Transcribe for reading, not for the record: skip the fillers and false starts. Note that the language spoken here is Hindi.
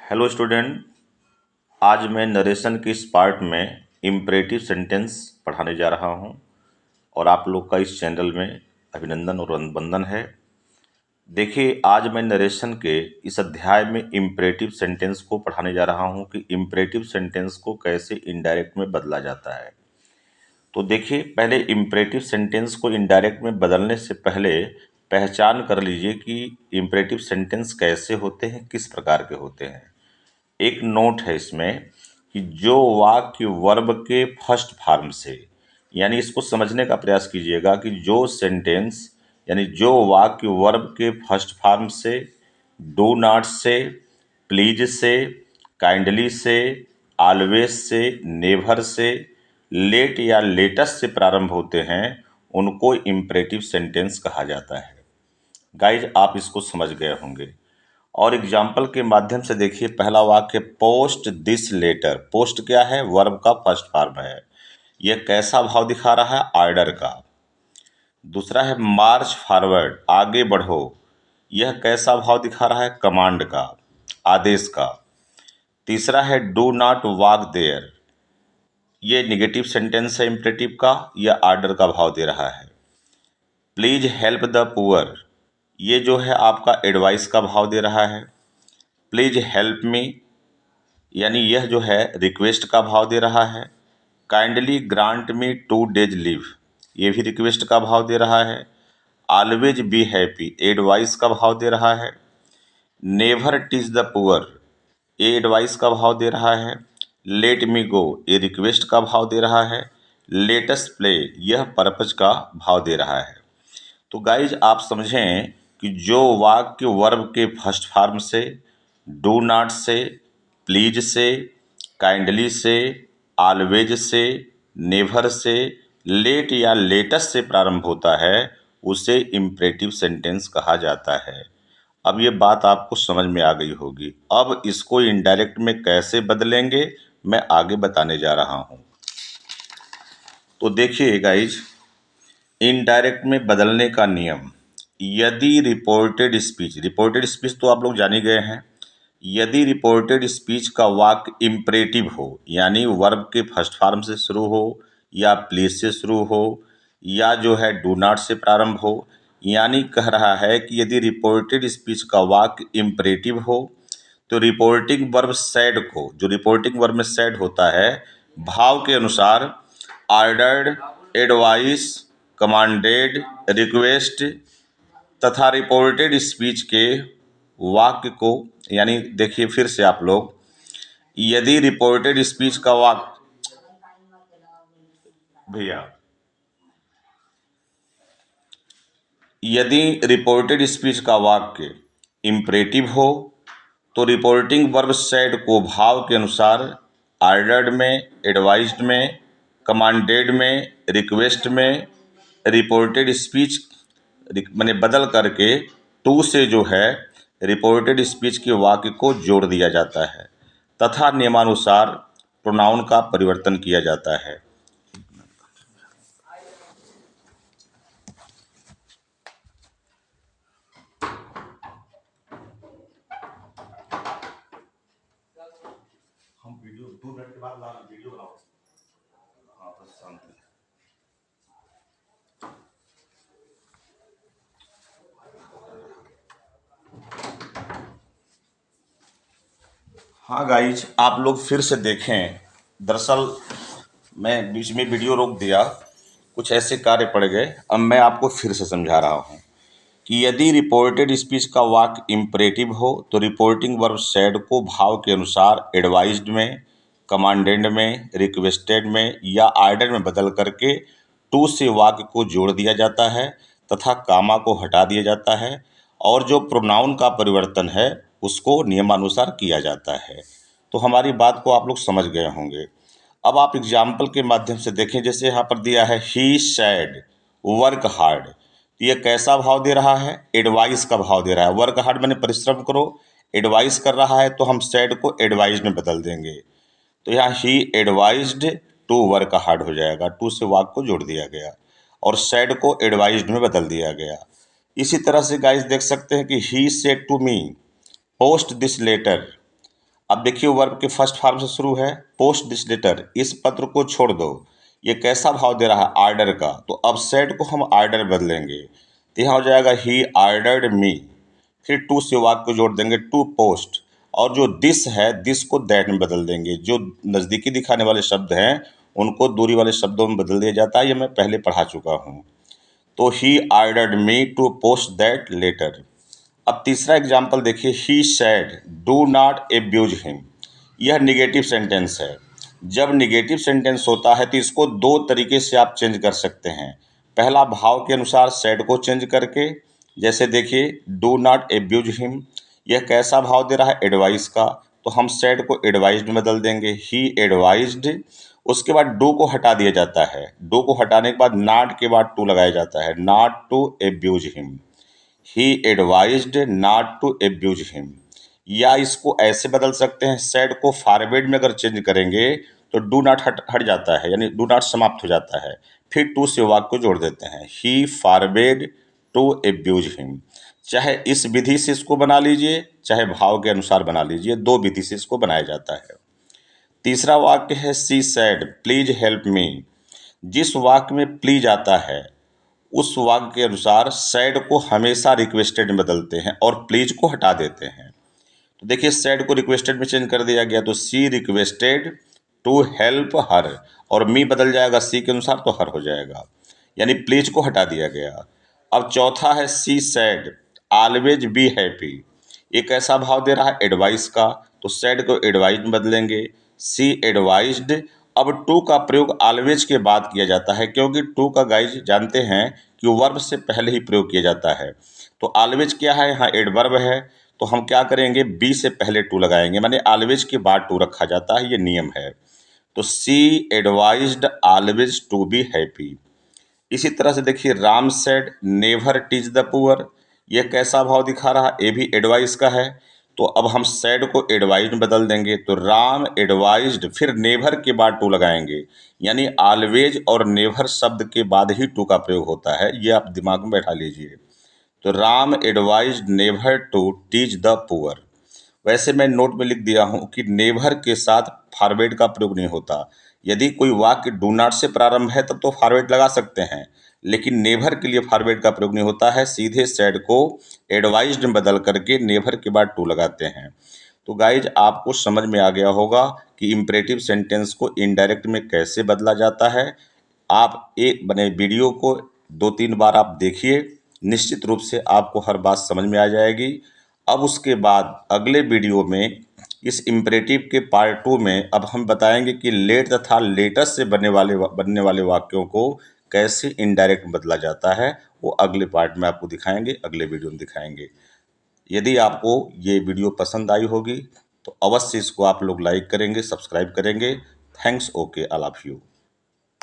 Hello student. आज मैं नरेशन के इस पार्ट में इम्परेटिव सेंटेंस पढ़ाने जा रहा हूं और आप लोग का इस चैनल में अभिनंदन और वंदन है। देखिए, आज मैं नरेशन के इस अध्याय में इम्परेटिव सेंटेंस को पढ़ाने जा रहा हूं कि इम्परेटिव सेंटेंस को कैसे इनडायरेक्ट में बदला जाता है। तो देखिए, पहले इम्परेटिव सेंटेंस को इनडायरेक्ट में बदलने से पहले पहचान कर लीजिए कि इम्परेटिव सेंटेंस कैसे होते हैं, किस प्रकार के होते हैं। एक नोट है इसमें कि जो वाक्य वर्ब के फर्स्ट फॉर्म से, यानी इसको समझने का प्रयास कीजिएगा कि जो सेंटेंस यानी जो वाक्य वर्ब के फर्स्ट फॉर्म से, डू नॉट से, प्लीज से, काइंडली से, ऑलवेज से, नेवर से, लेट या लेटेस्ट से प्रारंभ होते हैं, उनको इम्परेटिव सेंटेंस कहा जाता है। गाइज, आप इसको समझ गए होंगे। और एग्जाम्पल के माध्यम से देखिए, पहला वाक्य पोस्ट दिस लेटर। पोस्ट क्या है? वर्ब का फर्स्ट फॉर्म है। यह कैसा भाव दिखा रहा है? ऑर्डर का। दूसरा है मार्च फॉरवर्ड, आगे बढ़ो। यह कैसा भाव दिखा रहा है? कमांड का, आदेश का। तीसरा है डू नॉट वॉक देयर। ये निगेटिव सेंटेंस है इम्परेटिव का, यह ऑर्डर का भाव दे रहा है। प्लीज हेल्प द पुअर, ये जो है आपका एडवाइस का भाव दे रहा है। प्लीज हेल्प मी, यानी यह जो है रिक्वेस्ट का भाव दे रहा है। काइंडली ग्रांट मी 2 days लीव, ये भी रिक्वेस्ट का भाव दे रहा है। ऑलवेज बी हैप्पी, एडवाइस का भाव दे रहा है। नेवर टीच द पुअर, ये एडवाइस का भाव दे रहा है। लेट मी गो, ये रिक्वेस्ट का भाव दे रहा है। लेटस प्ले, यह पर्पज का भाव दे रहा है। तो गाइज, आप समझें कि जो वाक्य वर्ब के फर्स्ट फॉर्म से, डू नॉट से, प्लीज से, काइंडली से, ऑलवेज से, नेवर से, लेट या लेटेस्ट से प्रारंभ होता है, उसे इम्परेटिव सेंटेंस कहा जाता है। अब ये बात आपको समझ में आ गई होगी। अब इसको इनडायरेक्ट में कैसे बदलेंगे, मैं आगे बताने जा रहा हूँ। तो देखिए गाइज, इनडायरेक्ट में बदलने का नियम। यदि रिपोर्टेड स्पीच तो आप लोग जान ही गए हैं। यदि रिपोर्टेड स्पीच का वाक्य इम्परेटिव हो, यानी वर्ब के फर्स्ट फॉर्म से शुरू हो, या प्लीज से शुरू हो, या जो है डू नॉट से प्रारंभ हो, यानी कह रहा है कि यदि रिपोर्टेड स्पीच का वाक्य इम्परेटिव हो तो रिपोर्टिंग वर्ब सैड को, जो रिपोर्टिंग वर्ब में सैड होता है, भाव के अनुसार ऑर्डर्ड, एडवाइस, कमांडेड, रिक्वेस्ट तथा रिपोर्टेड स्पीच के वाक्य को, यानी देखिए फिर से आप लोग, यदि रिपोर्टेड स्पीच का वाक्य, भैया, यदि रिपोर्टेड स्पीच का वाक्य इम्परेटिव हो तो रिपोर्टिंग वर्ब सैड को भाव के अनुसार ऑर्डर्ड में, एडवाइज्ड में, कमांडेड में, रिक्वेस्ट में, रिपोर्टेड स्पीच मैंने बदल करके टू से जो है रिपोर्टेड स्पीच के वाक्य को जोड़ दिया जाता है तथा नियमानुसार प्रोनाउन का परिवर्तन किया जाता है। हम वीडियो 2 मिनट के बाद वीडियो बनाओ। हाँ, बस शांति। हाँ गाइज, आप लोग फिर से देखें। दरअसल मैं बीच में वीडियो रोक दिया, कुछ ऐसे कार्य पड़ गए। अब मैं आपको फिर से समझा रहा हूँ कि यदि रिपोर्टेड स्पीच का वाक्य इम्परेटिव हो तो रिपोर्टिंग वर्ब सैड को भाव के अनुसार एडवाइज्ड में, कमांडेड में, रिक्वेस्टेड में या ऑर्डर में बदल करके टू से वाक्य को जोड़ दिया जाता है तथा कामा को हटा दिया जाता है, और जो प्रोनाउन का परिवर्तन है उसको नियमानुसार किया जाता है। तो हमारी बात को आप लोग समझ गए होंगे। अब आप एग्जाम्पल के माध्यम से देखें। जैसे यहाँ पर दिया है ही सैड वर्क हार्ड, ये कैसा भाव दे रहा है? एडवाइस का भाव दे रहा है। वर्क हार्ड मैंने परिश्रम करो, एडवाइस कर रहा है तो हम सैड को एडवाइज में बदल देंगे। तो यहाँ ही एडवाइज्ड टू वर्क हार्ड हो जाएगा, टू से वाक को जोड़ दिया गया और सैड को एडवाइज्ड में बदल दिया गया। इसी तरह से गाइस देख सकते हैं कि he said to me post this letter, अब देखिए वर्ब के फर्स्ट फॉर्म से शुरू है, पोस्ट दिस लेटर, इस पत्र को छोड़ दो। ये कैसा भाव दे रहा है, आर्डर का, तो अब सेड को हम आर्डर बदलेंगे, तो यहाँ हो जाएगा ही आर्डर्ड मी, फिर टू से वाक्य को जोड़ देंगे, टू पोस्ट, और जो दिस है दिस को दैट में बदल देंगे। जो नज़दीकी दिखाने वाले शब्द हैं उनको दूरी वाले शब्दों में बदल दिया जाता है, ये मैं पहले पढ़ा चुका हूँ। तो he ordered me to post that letter. अब तीसरा एग्जाम्पल देखिए, he said do not abuse him. यह निगेटिव सेंटेंस है। जब निगेटिव सेंटेंस होता है तो इसको दो तरीके से आप चेंज कर सकते हैं। पहला, भाव के अनुसार सैड को चेंज करके, जैसे देखिए डू नॉट एब्यूज हिम, यह कैसा भाव दे रहा है, एडवाइस का, तो हम सैड को एडवाइज्ड में बदल देंगे, ही एडवाइज्ड। उसके बाद डू को हटा दिया जाता है, डू को हटाने के बाद नॉट के बाद टू लगाया जाता है, not to abuse him, he advised not to abuse him. या इसको ऐसे बदल सकते हैं, सेड को फॉरवर्ड में अगर चेंज करेंगे तो डू नॉट हट जाता है, यानी डू नॉट समाप्त हो जाता है, फिर टू से वाक्य को जोड़ देते हैं, ही फॉरवर्ड टू एब्यूज हिम। चाहे इस विधि से इसको बना लीजिए, चाहे भाव के अनुसार बना लीजिए, दो विधि से इसको बनाया जाता है। तीसरा वाक्य है, सी सैड प्लीज हेल्प मी। जिस वाक्य में प्लीज आता है उस वाक्य के अनुसार सैड को हमेशा रिक्वेस्टेड में बदलते हैं और प्लीज को हटा देते हैं। तो देखिए सैड को रिक्वेस्टेड में चेंज कर दिया गया, तो सी रिक्वेस्टेड टू हेल्प हर, और मी बदल जाएगा सी के अनुसार तो हर हो जाएगा, यानी प्लीज को हटा दिया गया। अब चौथा है, सी सैड ऑलवेज बी हैप्पी। एक ऐसा भाव दे रहा है एडवाइस का, तो सैड को एडवाइज में बदलेंगे, सी एडवाइज्ड। अब टू का प्रयोग ऑलवेज के बाद किया जाता है, क्योंकि टू का गाइज जानते हैं कि वर्ब से पहले ही प्रयोग किया जाता है। तो ऑलवेज क्या है, यहाँ एडवर्ब है, तो हम क्या करेंगे, बी से पहले टू लगाएंगे, माने ऑलवेज के बाद टू रखा जाता है, ये नियम है। तो she advised always to be happy. इसी तरह से देखिए, Ram said never teach the poor. यह कैसा भाव दिखा रहा है, ये भी एडवाइस का है, तो अब हम सेड को एडवाइज में बदल देंगे, तो राम एडवाइज्ड, फिर नेवर के बाद टू लगाएंगे, यानी ऑलवेज और नेवर शब्द के बाद ही टू का प्रयोग होता है, ये आप दिमाग में बैठा लीजिए। तो Ram advised never to teach the poor. वैसे मैं नोट में लिख दिया हूँ कि नेवर के साथ फॉरवर्ड का प्रयोग नहीं होता। यदि कोई वाक्य डू नॉट से प्रारंभ है तब तो फॉरवर्ड लगा सकते हैं, लेकिन नेवर के लिए फॉरवर्ड का प्रयोग नहीं होता है, सीधे सैड को एडवाइज्ड में बदल करके नेवर के बाद टू लगाते हैं। तो गाइज आपको समझ में आ गया होगा कि इम्परेटिव सेंटेंस को इनडायरेक्ट में कैसे बदला जाता है। आप एक बने वीडियो को 2-3 बार आप देखिए, निश्चित रूप से आपको हर बात समझ में आ जाएगी। अब उसके बाद अगले वीडियो में इस इम्परेटिव के पार्ट 2 में अब हम बताएंगे कि लेट तथा लेटेस्ट से बनने वाले वाक्यों को कैसे इनडायरेक्ट बदला जाता है, वो अगले पार्ट में आपको दिखाएंगे, अगले वीडियो में दिखाएंगे। यदि आपको ये वीडियो पसंद आई होगी तो अवश्य इसको आप लोग लाइक करेंगे, सब्सक्राइब करेंगे। Thanks, okay, all of you.